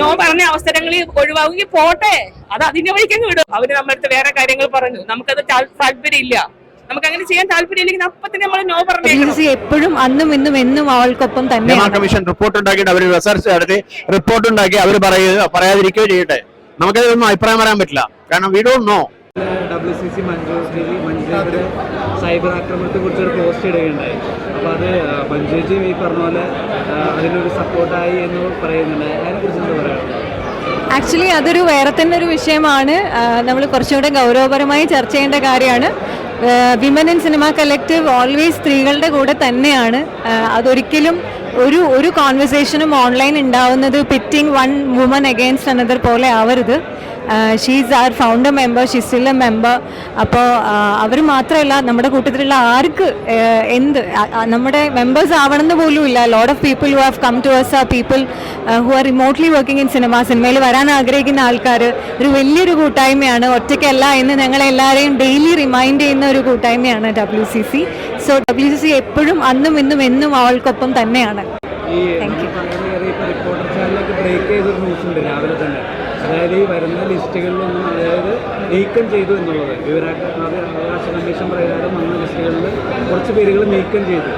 No പറഞ്ഞ അവസരങ്ങളിൽ ഒഴിവാക്കി പോട്ടെ, അത് അതിന്റെ വഴിക്കങ്ങ് വിടും. അവര് നമ്മളടുത്ത് വേറെ കാര്യങ്ങൾ പറഞ്ഞു, നമുക്കത് താല്പര്യം ഇല്ല, നമുക്ക് അങ്ങനെ ചെയ്യാൻ താല്പര്യമില്ലെങ്കിൽ അപ്പൊ തന്നെ നമ്മൾ നോ പറഞ്ഞു. എപ്പോഴും അന്നും ഇന്നും എന്നും അവൾക്കൊപ്പം തന്നെ കമ്മീഷൻ റിപ്പോർട്ട് ഉണ്ടാക്കിയിട്ട് അവർ റിസർച്ച് നടത്തി റിപ്പോർട്ട് ഉണ്ടാക്കി അവർ പറയാതിരിക്കുകയോ ചെയ്യട്ടെ. നമുക്കതൊന്നും അഭിപ്രായം പറയാൻ പറ്റില്ല, കാരണം വി ഡോണ്ട് നോ. WCC മഞ്ജുവിന്റെ സൈബർ ആക്രമണത്തെ കുറിച്ചൊരു പോസ്റ്റ് ഇടുകയുണ്ടായി. അപ്പോൾ അത് മഞ്ജുജി ഈ പറഞ്ഞ പോലെ അതിനൊരു സപ്പോർട്ടായി എന്ന് പറയുന്നുണ്ട്. അതിനെക്കുറിച്ച് എന്താ പറയുക? ആക്ച്വലി അതൊരു വേറെ തന്നെ ഒരു വിഷയമാണ്, നമ്മൾ കുറച്ചുകൂടെ ഗൗരവപരമായി ചർച്ച ചെയ്യേണ്ട കാര്യമാണ്. Women in cinema collective always സ്ത്രീകളുടെ കൂടെ തന്നെയാണ്. അതൊരിക്കലും ഒരു കോൺവെർസേഷനും ഓൺലൈൻ ഉണ്ടാവുന്നത് pitting one woman against another പോലെ ആവരുത്. She's our founder member, she still a member. അപ്പോൾ അവർ മാത്രമല്ല, നമ്മുടെ കൂട്ടത്തിലുള്ള ആർക്ക് നമ്മുടെ മെമ്പേഴ്സ് ആവണമെന്ന് പോലും ഇല്ല. Lot of people who have come to us are people who are remotely working in സിനിമയിൽ വരാൻ ആഗ്രഹിക്കുന്ന ആൾക്കാർ. ഒരു വലിയൊരു കൂട്ടായ്മയാണ്, ഒറ്റയ്ക്കല്ല എന്ന് ഞങ്ങളെല്ലാവരെയും ഡെയിലി റിമൈൻഡ് ചെയ്യുന്ന ഒരു കൂട്ടായ്മയാണ് WCC. സോ WCC എപ്പോഴും അന്നും ഇന്നും എന്നും അവൾക്കൊപ്പം തന്നെയാണ്. റിപ്പോർട്ടർ ചാനലൊക്കെ ബ്രേക്ക് ചെയ്തൊരു ന്യൂസ് ഉണ്ട് രാവിലെ തന്നെ. അതായത് ഈ വരുന്ന ലിസ്റ്റുകളിലൊന്നും അതായത് നീക്കം ചെയ്തു എന്നുള്ളത്, വിവരാവകാശ കമ്മീഷൻ പ്രകാരം വന്ന ലിസ്റ്റുകളിൽ കുറച്ച് പേരുകൾ നീക്കം ചെയ്തു,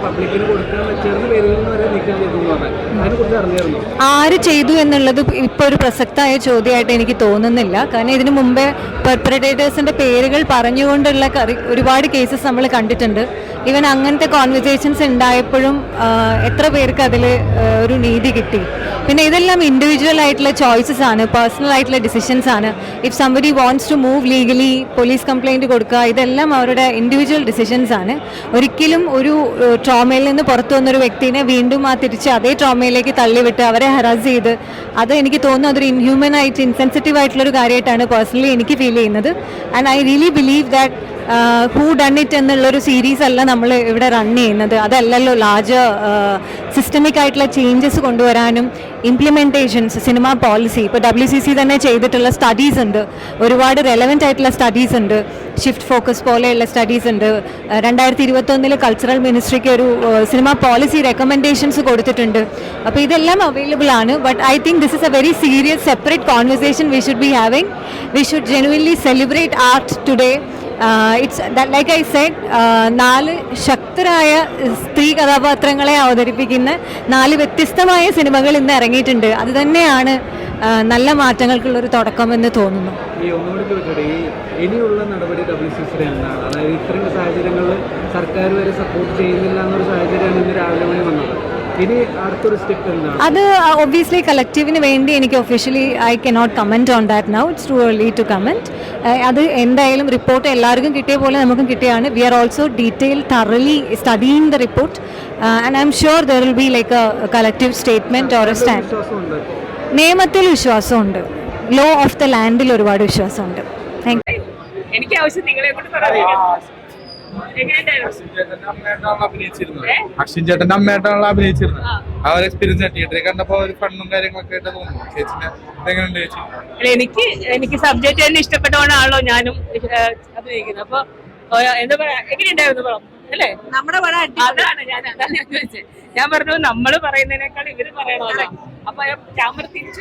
പബ്ലിക്കിന് കൊടുക്കാൻ വെച്ചിരുന്ന പേരുകളിൽ നിന്ന് വരെ നീക്കം ചെയ്തു എന്ന് പറഞ്ഞാൽ അതിനെക്കുറിച്ച് അറിഞ്ഞിരുന്നു. ആര് ചെയ്തു എന്നുള്ളത് ഇപ്പോൾ ഒരു പ്രസക്തമായ ചോദ്യമായിട്ട് എനിക്ക് തോന്നുന്നില്ല. കാരണം ഇതിനു മുമ്പേ പെർപെട്രേറ്റേഴ്സിന്റെ പേരുകൾ പറഞ്ഞുകൊണ്ടുള്ള ഒരുപാട് കേസസ് നമ്മൾ കണ്ടിട്ടുണ്ട്. ഈവൻ അങ്ങനത്തെ കോൺവെർസേഷൻസ് ഉണ്ടായപ്പോഴും എത്ര പേർക്ക് അതിൽ ഒരു നീതി കിട്ടി. പിന്നെ ഇതെല്ലാം ഇൻഡിവിജ്വൽ ആയിട്ടുള്ള ചോയ്സസ് ആണ്, പേഴ്സണൽ ആയിട്ടുള്ള ഡിസിഷൻസ് ആണ്. If somebody wants to move legally, police complaint കൊടുക്കുക, ഇതെല്ലാം അവരുടെ ഇൻഡിവിജ്വൽ ഡിസിഷൻസ് ആണ്. ഒരിക്കലും ഒരു ട്രോമയിൽ നിന്ന് പുറത്തു വന്നൊരു വ്യക്തിനെ വീണ്ടും തിരിച്ച് അതേ ട്രോമയിലേക്ക് തള്ളിവിട്ട് അവരെ ഹറാസ് ചെയ്ത്, അത് എനിക്ക് തോന്നുന്നു അതൊരു ഇൻഹ്യൂമൻ ആയിട്ട് ഇൻസെൻസിറ്റീവ് ആയിട്ടുള്ളൊരു കാര്യമായിട്ടാണ് പേഴ്സണലി എനിക്ക് ഫീൽ ചെയ്യുന്നത്. And I really believe that who done it എന്നുള്ളൊരു സീരീസ് അല്ല നമ്മൾ ഇവിടെ റൺ ചെയ്യുന്നത്. അതല്ലല്ലോ ലാർജർ സിസ്റ്റമിക് ആയിട്ടുള്ള ചേഞ്ചസ് കൊണ്ടുവരാനും ഇംപ്ലിമെൻറ്റേഷൻസ്, സിനിമ പോളിസി. ഇപ്പോൾ WCC തന്നെ ചെയ്തിട്ടുള്ള സ്റ്റഡീസ് ഉണ്ട്, ഒരുപാട് റെലവൻ്റ് ആയിട്ടുള്ള സ്റ്റഡീസ് ഉണ്ട്. ഷിഫ്റ്റ് ഫോക്കസ് പോലെയുള്ള സ്റ്റഡീസ് ഉണ്ട്. 2021 കൾച്ചറൽ മിനിസ്ട്രിക്ക് ഒരു സിനിമ പോളിസി റെക്കമെൻഡേഷൻസ് കൊടുത്തിട്ടുണ്ട്. അപ്പോൾ ഇതെല്ലാം അവൈലബിൾ ആണ്. But I think this is a very serious separate conversation we should be having. We should genuinely celebrate art today. It's like I said, 4 ശക്തരായ സ്ത്രീ കഥാപാത്രങ്ങളെ അവതരിപ്പിക്കുന്ന 4 വ്യത്യസ്തമായ സിനിമകൾ ഇന്ന് ഇറങ്ങിയിട്ടുണ്ട്. അത് തന്നെയാണ് നല്ല മാറ്റങ്ങൾക്കുള്ളൊരു തുടക്കമെന്ന് തോന്നുന്നു. ഇനിയുള്ള നടപടി WCC എന്താണ്? അതായത് ഇത്തരം സാഹചര്യങ്ങളിൽ സർക്കാർ വരെ സപ്പോർട്ട് ചെയ്യുന്നില്ല എന്നൊരു സാഹചര്യമാണ് ഇന്ന് രാവിലെ മണി വന്നത്. ഇനി അടുത്തൊരു സ്റ്റെപ്പ് എന്താണ്? അത് ഒബ്വിയസ്ലി കളക്റ്റീവിന് വേണ്ടി എനിക്ക് officially I cannot comment on that now. It's too early to comment. അത് എന്തായാലും റിപ്പോർട്ട് എല്ലാവർക്കും കിട്ടിയ പോലെ നമുക്കും കിട്ടിയാണ്. We are also thoroughly studying the report, and I'm sure there will be like a collective statement or a stand. നിയമത്തിൽ വിശ്വാസമുണ്ട്, law of the ലാൻഡിൽ ഒരുപാട് വിശ്വാസമുണ്ട്. Thank you. എനിക്ക് ആവശ്യം നിങ്ങളെ കൊണ്ട് പറയാം. അശ്വിൻ ചേട്ടന്റെ അമ്മയായിട്ടാണല്ലോ അഭിനയിച്ചിരുന്നത്. ആ ഒരു എക്സ്പീരിയൻസ് തിയേറ്ററിൽ കണ്ടപ്പോ ഒരു ഫണ്ണും കാര്യങ്ങളൊക്കെ ആയിട്ട് തോന്നുന്നു. ചേച്ചിനെ എങ്ങനെയുണ്ട് ചേച്ചി? എനിക്ക് സബ്ജക്റ്റ് തന്നെ ഇഷ്ടപ്പെട്ടതുകൊണ്ടാണല്ലോ ഞാനും അഭിനയിക്കുന്നത്. അപ്പൊ എന്താ പറയാ, എങ്ങനെയുണ്ടായിരുന്നു പടം അല്ലേ? നമ്മുടെ പടം അതാണ് ഞാൻ ചോദിച്ചത്. ഞാൻ പറഞ്ഞു നമ്മള് പറയുന്നതിനേക്കാൾ ഇവര് പറയണമല്ലേ. അപ്പൊ ക്യാമറ തിരിച്ചു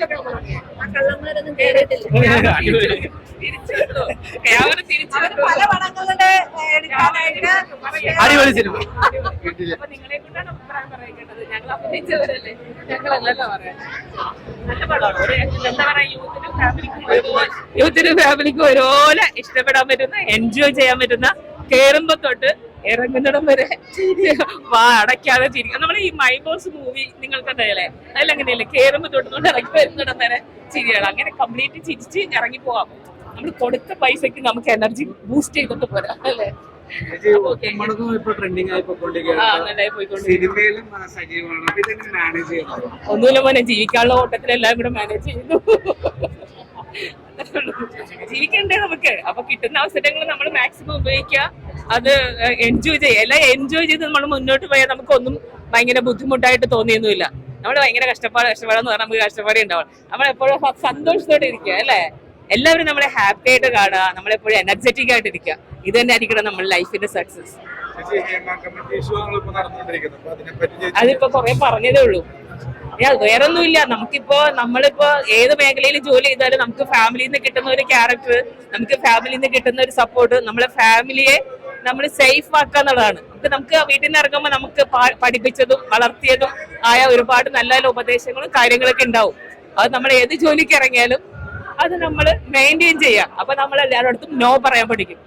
അടിപൊളി സിനിമ. അപ്പൊ നിങ്ങളെ കൊണ്ടാണ് അഭിപ്രായം പറയേണ്ടത്. ഞങ്ങൾ അഭിനയിച്ചവരല്ലേ, ഞങ്ങളല്ലല്ലോ പറയാൻ. നല്ല പടമാണ്. എന്താ പറയാ, യൂത്തിനും ഫാമിലിക്കും ഒരുപോലെ ഇഷ്ടപ്പെടാൻ പറ്റുന്ന, എൻജോയ് ചെയ്യാൻ പറ്റുന്ന, കേറുമ്പോ തൊട്ട് ഇറങ്ങുന്നിടം വരെ അടയ്ക്കാതെ ചിരിക്കും. നമ്മൾ ഈ മൈ ബോസ് മൂവി നിങ്ങൾക്ക് അറിയാലേ, അതിലങ്ങനെയല്ലേ, കേറുമ്പോ തൊട്ടുകൊണ്ട് ഇറങ്ങി വരുന്നിടം വരെ ചിരിയാണ്. അങ്ങനെ കംപ്ലീറ്റ് ചിരിച്ച് ഇറങ്ങി പോവാം. നമ്മൾ കൊടുത്ത പൈസക്ക് നമുക്ക് എനർജി ബൂസ്റ്റ് ചെയ്തിട്ട് പോരാ അല്ലേ? ഒന്നുമില്ല മോനെ, ജീവിക്കാനുള്ള ഓട്ടത്തിലെല്ലാം കൂടെ മാനേജ് ചെയ്യുന്നു. ജീവിക്കണ്ടേ നമുക്ക്? അപ്പൊ കിട്ടുന്ന അവസരങ്ങൾ നമ്മൾ മാക്സിമം ഉപയോഗിക്കുക, അത് എൻജോയ് ചെയ്യുക. എല്ലാം എൻജോയ് ചെയ്ത് നമ്മൾ മുന്നോട്ട് പോയാൽ നമുക്കൊന്നും ഭയങ്കര ബുദ്ധിമുട്ടായിട്ട് തോന്നിയൊന്നുമില്ല. നമ്മൾ ഭയങ്കര കഷ്ടപ്പാടെന്ന് പറഞ്ഞാൽ നമുക്ക് കഷ്ടപ്പാടേ ഉണ്ടാവും. നമ്മളെപ്പോഴും സന്തോഷത്തോടെ ഇരിക്കുക അല്ലേ? എല്ലാവരും നമ്മളെ ഹാപ്പി ആയിട്ട് കാണുക, നമ്മളെപ്പോഴും എനർജറ്റിക് ആയിട്ട് ഇരിക്കുക. ഇത് തന്നെ ആയിരിക്കണം നമ്മുടെ ലൈഫിന്റെ സക്സസ്. അതിപ്പോ കുറെ പറഞ്ഞതേ ഉള്ളൂ. വേറൊന്നുമില്ല. നമ്മളിപ്പോ ഏത് മേഖലയിൽ ജോലി ചെയ്താലും നമുക്ക് ഫാമിലിയിൽ നിന്ന് കിട്ടുന്ന ഒരു ക്യാരക്ടർ, നമുക്ക് ഫാമിലിയിൽ നിന്ന് കിട്ടുന്ന ഒരു സപ്പോർട്ട്, നമ്മളെ ഫാമിലിയെ നമ്മൾ സേഫ് ആക്കുക എന്നുള്ളതാണ്. നമുക്ക് വീട്ടിൽ നിന്ന് ഇറങ്ങുമ്പോൾ നമുക്ക് പഠിപ്പിച്ചതും വളർത്തിയതും ആയ ഒരുപാട് നല്ല നല്ല ഉപദേശങ്ങളും കാര്യങ്ങളൊക്കെ ഉണ്ടാവും. അത് നമ്മൾ ഏത് ജോലിക്ക് ഇറങ്ങിയാലും അത് നമ്മൾ മെയിൻറ്റെയിൻ ചെയ്യാം. അപ്പൊ നമ്മൾ എല്ലാവരുടെ നോ പറയാൻ പഠിക്കും.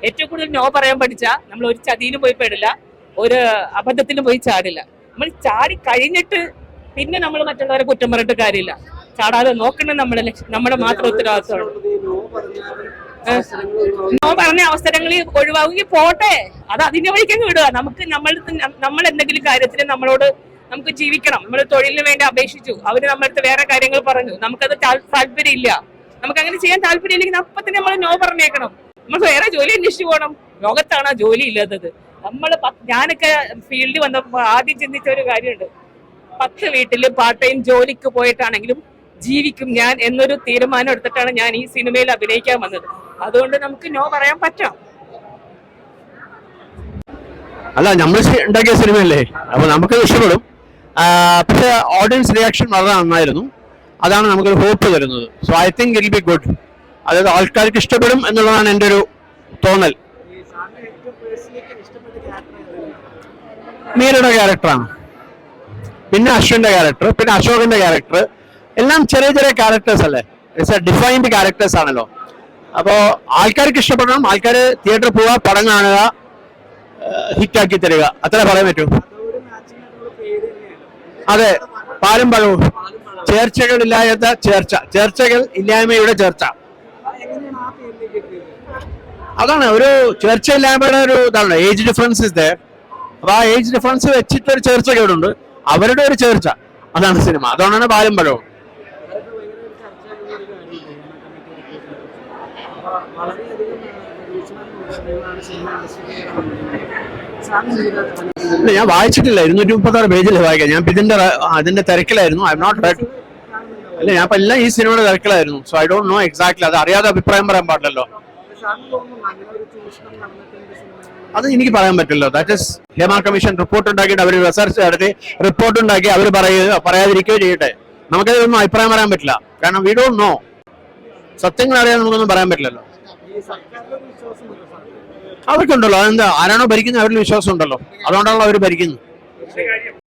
ഏറ്റവും കൂടുതൽ നോ പറയാൻ പഠിച്ചാൽ നമ്മൾ ഒരു ചതിയിലും പോയി പെടില്ല, ഒരു അബദ്ധത്തിലും പോയി ചാടില്ല. നമ്മൾ ചാടി കഴിഞ്ഞിട്ട് പിന്നെ നമ്മൾ മറ്റുള്ളവരെ കുറ്റം പറഞ്ഞിട്ട് കാര്യമില്ല. ചാടാതെ നോക്കണം നമ്മുടെ മാത്രം ഉത്തരവാദിത്തമാണ്. നോ പറഞ്ഞ അവസരങ്ങളിൽ ഒഴിവാകുമെങ്കിൽ പോട്ടെ, അത് അതിന്റെ വഴിക്കങ്ങ് വിടുക. നമ്മൾ എന്തെങ്കിലും കാര്യത്തിന് നമുക്ക് ജീവിക്കണം. നമ്മൾ തൊഴിലിന് വേണ്ടി അപേക്ഷിച്ചു, അവര് നമ്മളടുത്ത് വേറെ കാര്യങ്ങൾ പറഞ്ഞു, നമുക്കത് താല്പര്യം ഇല്ല, നമുക്ക് അങ്ങനെ ചെയ്യാൻ താല്പര്യം ഇല്ലെങ്കിൽ അപ്പൊ തന്നെ നമ്മൾ നോ പറഞ്ഞേക്കണം. നമ്മൾ വേറെ ജോലി അന്വേഷിച്ചു പോകണം. ലോകത്താണ് ജോലി ഇല്ലാത്തത്. ഞാനൊക്കെ ഫീൽഡിൽ വന്നപ്പോ ആദ്യം ചിന്തിച്ച ഒരു കാര്യമുണ്ട്, 10 വീട്ടില് പാർട്ട് ടൈം ജോലിക്ക് പോയിട്ടാണെങ്കിലും ജീവിക്കും ഞാൻ എന്നൊരു തീരുമാനം എടുത്തിട്ടാണ് ഞാൻ ഈ സിനിമയിൽ അഭിനയിക്കാൻ വന്നത്. അതുകൊണ്ട് നമുക്ക് നോ പറയാൻ പറ്റാം. അല്ല, നമ്മൾ ഉണ്ടാക്കിയ സിനിമയല്ലേ, അപ്പൊ നമുക്കത് ഇഷ്ടപ്പെടും. പക്ഷെ ഓഡിയൻസ് റിയാക്ഷൻ വളരെ നന്നായിരുന്നു. അതാണ് നമുക്കൊരു ഹോപ്പ് തരുന്നത്. So I think it will be good. അതായത് ആൾക്കാർക്ക് ഇഷ്ടപ്പെടും എന്നുള്ളതാണ് എൻ്റെ ഒരു തോന്നൽ. മീരയുടെ ക്യാരക്ടറാണ്, പിന്നെ അശ്വിന്റെ ക്യാരക്ടർ, പിന്നെ അശോകന്റെ ക്യാരക്ടർ, എല്ലാം ചെറിയ ചെറിയ ക്യാരക്ടേഴ്സ് അല്ലേ, ഇറ്റ്സ് എ ഡിഫൈൻഡ് ക്യാരക്ടേഴ്സ് ആണല്ലോ. അപ്പോ ആൾക്കാർക്ക് ഇഷ്ടപ്പെടണം, ആൾക്കാർ തിയേറ്ററിൽ പോവുക, പടം കാണുക, ഹിറ്റാക്കി തരിക, അത്ര പറയാൻ പറ്റൂ. അതെ, പാലും പഴവും, ചേർച്ചകൾ ഇല്ലാത്ത ചേർച്ചകൾ ഇല്ലായ്മയുടെ ചേർച്ച. അതാണ് ഒരു ചേർച്ചയില്ലായ്മയുടെ ഒരു ഇതാണ്. Age difference is there. അപ്പൊ ആ ഏജ് ഡിഫറൻസ് വെച്ചിട്ട് ഒരു ചേർച്ച കേടുണ്ട്, അവരുടെ ഒരു ചേർച്ച. അതാണ് സിനിമ, അതുകൊണ്ടാണ് പാലും പഴവും. ഞാൻ വായിച്ചിട്ടില്ല, 236 പേജില് വായിക്കാം. ഞാൻ അതിന്റെ തിരക്കിലായിരുന്നു. I have not read. അല്ല, ഞാൻ എല്ലാം ഈ സിനിമയുടെ തിരക്കിലായിരുന്നു. So I don't know exactly. അത് അറിയാതെ അഭിപ്രായം പറയാൻ പാടില്ലല്ലോ. അത് എനിക്ക് പറയാൻ പറ്റില്ല. That is Hema commission report ഉണ്ടാക്കിയിട്ട് അവർ റിസർച്ച് നടത്തി റിപ്പോർട്ട് ഉണ്ടാക്കി അവർ പറയാതിരിക്കുകയോ ചെയ്യട്ടെ. നമുക്കതൊന്നും അഭിപ്രായം പറയാൻ പറ്റില്ല. കാരണം വി ഡോണ്ട് നോ. സത്യങ്ങൾ അറിയാൻ നമുക്കൊന്നും പറയാൻ പറ്റില്ലല്ലോ. അവർക്കുണ്ടല്ലോ, അതെന്താ, ആരാണോ ഭരിക്കുന്നത് അവരിൽ വിശ്വാസം ഉണ്ടല്ലോ, അതുകൊണ്ടാണല്ലോ അവർ ഭരിക്കുന്നത്.